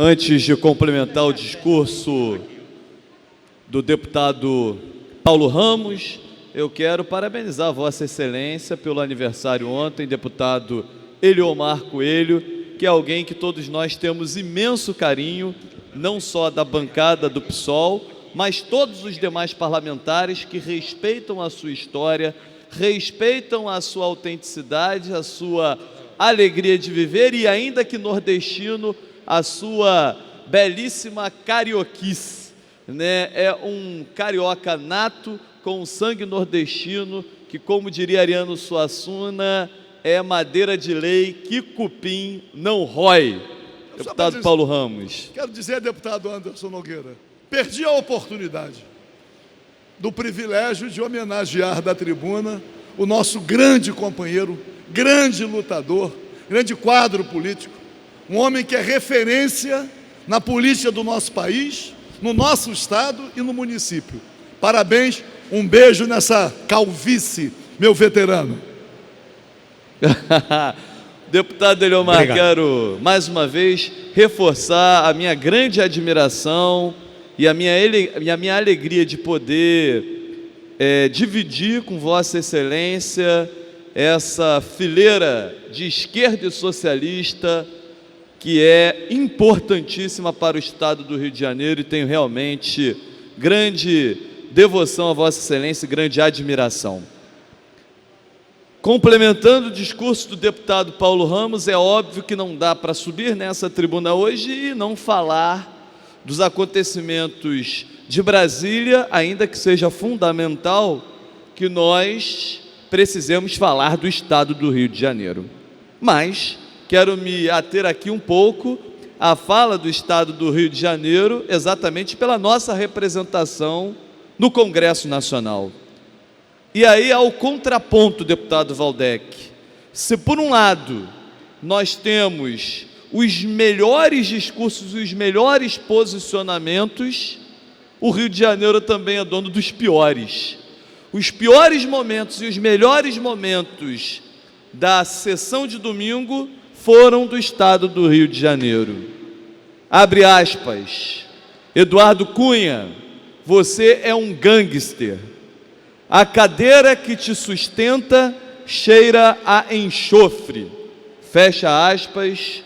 Antes de complementar o discurso do deputado Paulo Ramos, eu quero parabenizar Vossa Excelência pelo aniversário ontem, deputado Eliomar Coelho, que é alguém que todos nós temos imenso carinho, não só da bancada do PSOL, mas todos os demais parlamentares que respeitam a sua história, respeitam a sua autenticidade, a sua alegria de viver e, ainda que nordestino, a sua belíssima carioquice, né? É um carioca nato com sangue nordestino que, como diria Ariano Suassuna, é madeira de lei que cupim não rói. Deputado Paulo Ramos. Quero dizer, deputado Anderson Nogueira, perdi a oportunidade do privilégio de homenagear da tribuna o nosso grande companheiro, grande lutador, grande quadro político, um homem que é referência na política do nosso país, no nosso estado e no município. Parabéns, um beijo nessa calvície, meu veterano. Deputado Eliomar, obrigado. Quero mais uma vez reforçar a minha grande admiração e a minha alegria de poder dividir com Vossa Excelência essa fileira de esquerda e socialista que é importantíssima para o estado do Rio de Janeiro, e tenho realmente grande devoção a Vossa Excelência e grande admiração. Complementando o discurso do deputado Paulo Ramos, é óbvio que não dá para subir nessa tribuna hoje e não falar dos acontecimentos de Brasília, ainda que seja fundamental que nós precisemos falar do estado do Rio de Janeiro. Mas quero me ater aqui um pouco à fala do estado do Rio de Janeiro, exatamente pela nossa representação no Congresso Nacional. E aí há o contraponto, deputado Valdec. Se por um lado nós temos os melhores discursos, os melhores posicionamentos, o Rio de Janeiro também é dono dos piores. Os piores momentos e os melhores momentos da sessão de domingo foram do estado do Rio de Janeiro. Abre aspas. Eduardo Cunha, você é um gangster. A cadeira que te sustenta cheira a enxofre. Fecha aspas.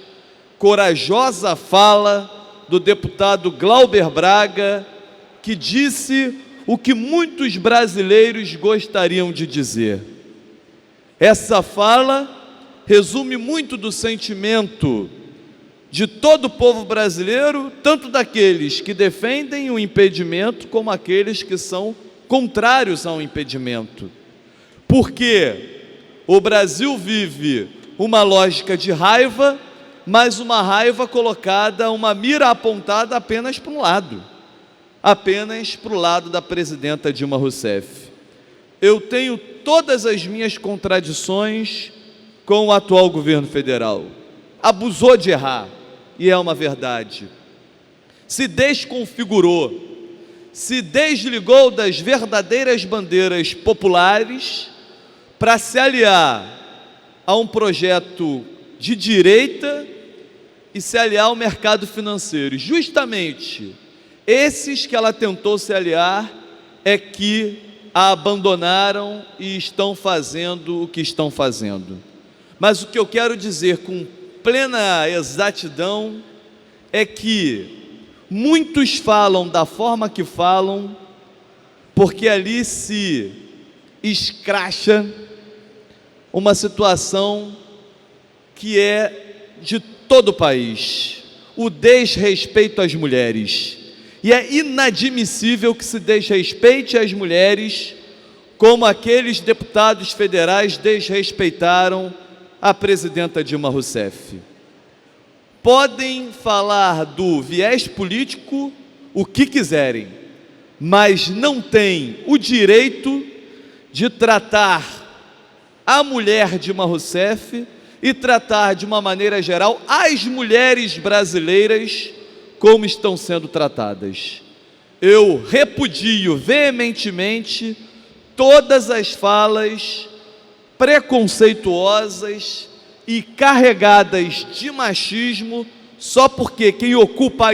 Corajosa fala do deputado Glauber Braga, que disse o que muitos brasileiros gostariam de dizer. Essa fala resume muito do sentimento de todo o povo brasileiro, tanto daqueles que defendem o impedimento, como aqueles que são contrários ao impedimento. Porque o Brasil vive uma lógica de raiva, mas uma raiva colocada, uma mira apontada apenas para um lado, apenas para o lado da presidenta Dilma Rousseff. Eu tenho todas as minhas contradições com o atual governo federal. Abusou de errar, e é uma verdade. Se desconfigurou, se desligou das verdadeiras bandeiras populares para se aliar a um projeto de direita e se aliar ao mercado financeiro. Justamente esses que ela tentou se aliar é que a abandonaram e estão fazendo o que estão fazendo. Mas o que eu quero dizer com plena exatidão é que muitos falam da forma que falam, porque ali se escracha uma situação que é de todo o país, o desrespeito às mulheres. E é inadmissível que se desrespeite as mulheres como aqueles deputados federais desrespeitaram a presidenta Dilma Rousseff. Podem falar do viés político o que quiserem, mas não têm o direito de tratar a mulher Dilma Rousseff e tratar de uma maneira geral as mulheres brasileiras como estão sendo tratadas. Eu repudio veementemente todas as falas preconceituosas e carregadas de machismo só porque quem ocupa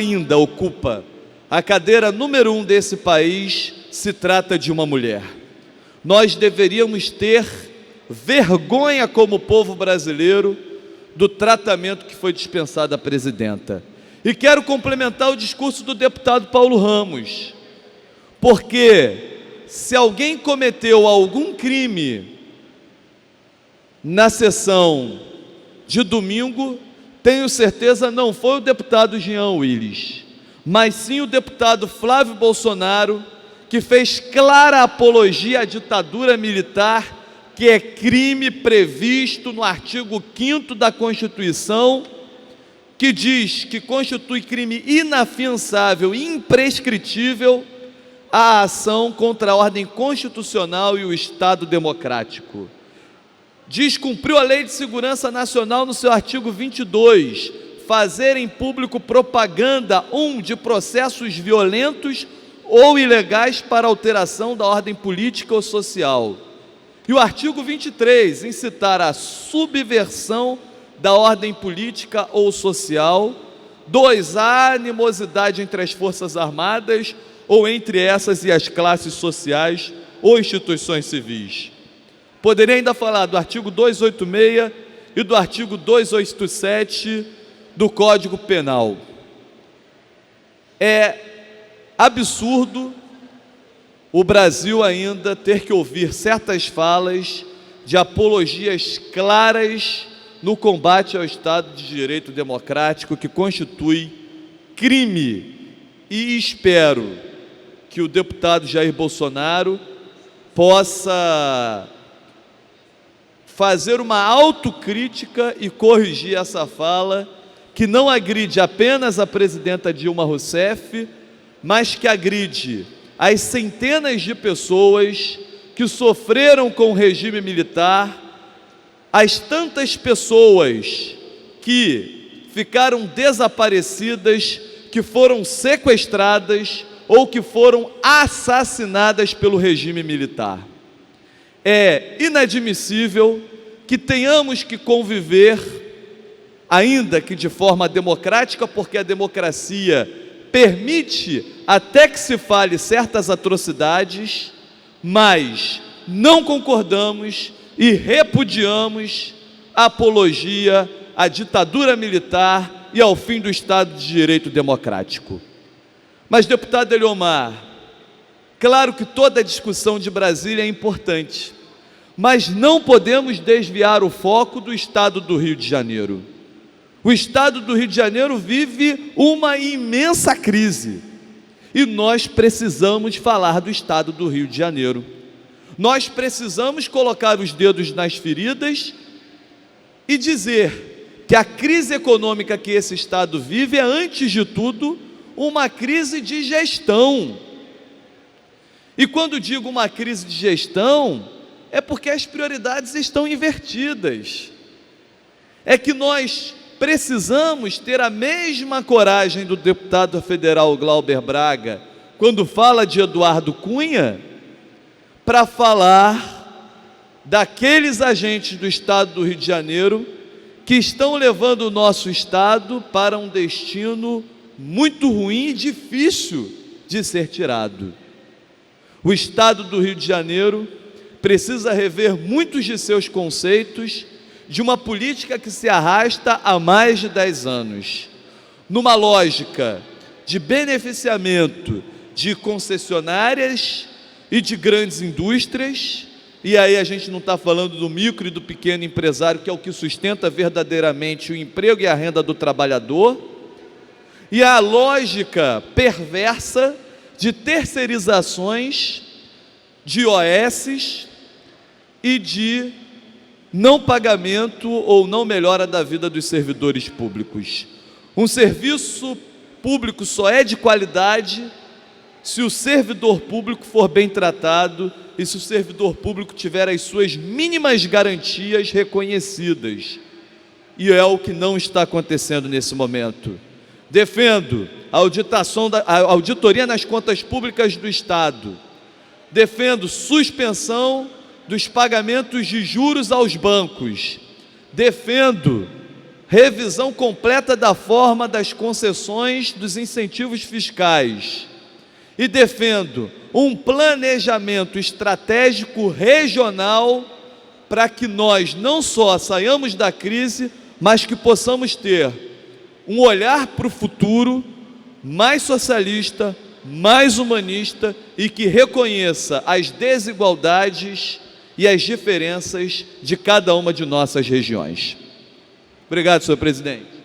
a cadeira número 1 desse país se trata de uma mulher. Nós deveríamos ter vergonha como povo brasileiro do tratamento que foi dispensado à presidenta. E quero complementar o discurso do deputado Paulo Ramos, porque se alguém cometeu algum crime na sessão de domingo, tenho certeza não foi o deputado Jean Willis, mas sim o deputado Flávio Bolsonaro, que fez clara apologia à ditadura militar, que é crime previsto no artigo 5º da Constituição, que diz que constitui crime inafiançável e imprescritível a ação contra a ordem constitucional e o Estado democrático. Descumpriu a Lei de Segurança Nacional no seu artigo 22, fazer em público propaganda de processos violentos ou ilegais para alteração da ordem política ou social. E o artigo 23, incitar a subversão da ordem política ou social. 2, a animosidade entre as Forças Armadas ou entre essas e as classes sociais ou instituições civis. Poderia ainda falar do artigo 286 e do artigo 287 do Código Penal. É absurdo o Brasil ainda ter que ouvir certas falas de apologias claras no combate ao Estado de Direito Democrático, que constitui crime. E espero que o deputado Jair Bolsonaro possa fazer uma autocrítica e corrigir essa fala, que não agride apenas a presidenta Dilma Rousseff, mas que agride as centenas de pessoas que sofreram com o regime militar, as tantas pessoas que ficaram desaparecidas, que foram sequestradas ou que foram assassinadas pelo regime militar. É inadmissível que tenhamos que conviver, ainda que de forma democrática, porque a democracia permite até que se fale certas atrocidades, mas não concordamos e repudiamos a apologia à ditadura militar e ao fim do Estado de Direito Democrático. Mas, deputado Eliomar, claro que toda a discussão de Brasília é importante, mas não podemos desviar o foco do Estado do Rio de Janeiro. O Estado do Rio de Janeiro vive uma imensa crise e nós precisamos falar do Estado do Rio de Janeiro. Nós precisamos colocar os dedos nas feridas e dizer que a crise econômica que esse Estado vive é, antes de tudo, uma crise de gestão. E quando digo uma crise de gestão, é porque as prioridades estão invertidas. É que nós precisamos ter a mesma coragem do deputado federal Glauber Braga, quando fala de Eduardo Cunha, para falar daqueles agentes do Estado do Rio de Janeiro que estão levando o nosso Estado para um destino muito ruim e difícil de ser tirado. O Estado do Rio de Janeiro precisa rever muitos de seus conceitos de uma política que se arrasta há mais de 10 anos, numa lógica de beneficiamento de concessionárias e de grandes indústrias, e aí a gente não está falando do micro e do pequeno empresário, que é o que sustenta verdadeiramente o emprego e a renda do trabalhador, e a lógica perversa de terceirizações de OS e de não pagamento ou não melhora da vida dos servidores públicos. Um serviço público só é de qualidade se o servidor público for bem tratado e se o servidor público tiver as suas mínimas garantias reconhecidas. E é o que não está acontecendo nesse momento. Defendo a auditoria nas contas públicas do Estado. Defendo suspensão dos pagamentos de juros aos bancos. Defendo revisão completa da forma das concessões dos incentivos fiscais e defendo um planejamento estratégico regional para que nós não só saiamos da crise, mas que possamos ter um olhar para o futuro mais socialista, mais humanista e que reconheça as desigualdades e as diferenças de cada uma de nossas regiões. Obrigado, senhor presidente.